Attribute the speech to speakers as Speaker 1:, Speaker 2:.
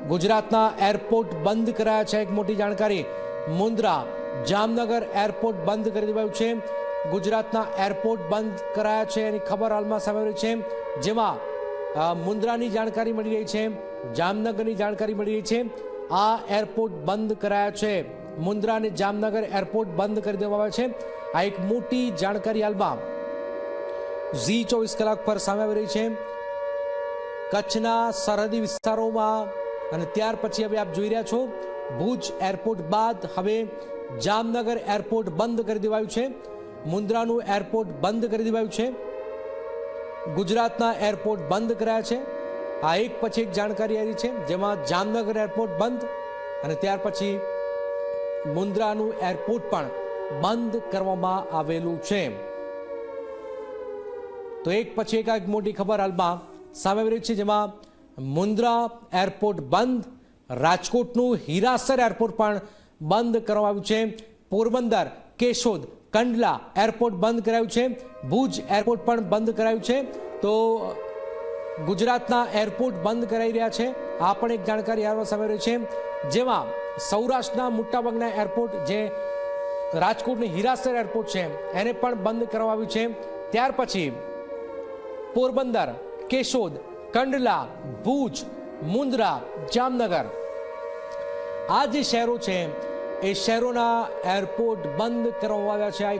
Speaker 1: ગુજરાતના એરપોર્ટ બંધ કરાયા છે, એક મોટી જાણકારી. મુન્દ્રા જામનગર એરપોર્ટ બંધ કરી દેવાયું છે. ગુજરાતના એરપોર્ટ બંધ કરાયા છે એની ખબર હાલમાં સામે આવી છે, જેમાં મુન્દ્રાની જાણકારી મળી રહી છે, જામનગરની જાણકારી મળી રહી છે. આ એરપોર્ટ બંધ કરાયા છે. મુન્દ્રા અને જામનગર એરપોર્ટ બંધ કરી દેવામાં આવ્યા છે. આ એક મોટી જાણકારી હાલમાં Zee24 કલાક પર સામે આવી રહી છે. કચ્છના સરહદી વિસ્તારોમાં અને ત્યાર પછી હવે આપ જોઈ રહ્યા છો ભુજ એરપોર્ટ બાદ હવે જામનગર એરપોર્ટ બંધ કરી દેવાયું છે. મુન્દ્રાનું એરપોર્ટ બંધ કરી દેવાયું છે. ગુજરાતના એરપોર્ટ બંધ કરાયા છે. આ એક પછી એક જાણકારી આવી છે, જેમાં જામનગર એરપોર્ટ બંધ અને ત્યાર પછી મુન્દ્રાનું એરપોર્ટ પણ બંધ કરવામાં આવેલું છે. તો એક પછી એક મોટી ખબર હાલમાં સામે આવી રહી છે, જેમાં મુન્દ્રા એરપોર્ટ બંધ, રાજકોટનું હીરાસર એરપોર્ટ પણ બંધ કરવામાં આવ્યું છે. પોરબંદર, કેશોદ, કંડલા એરપોર્ટ બંધ કરાયું છે. ભુજ એરપોર્ટ પણ બંધ કરાયું છે. તો ગુજરાતના એરપોર્ટ બંધ કરાઈ રહ્યા છે. આ પણ એક જાણકારી હાલમાં સામે રહી છે, જેમાં સૌરાષ્ટ્રના મોટાભાગના એરપોર્ટ જે રાજકોટનું હીરાસર એરપોર્ટ છે એને પણ બંધ કરવામાં આવ્યું છે. ત્યાર પછી પોરબંદર, કેશોદ, કંડલા, ભુજ, મુન્દ્રા, જામનગર આ જે શહેરો છે એ શહેરોના એરપોર્ટ બંધ કરવામાં આવ્યા છે.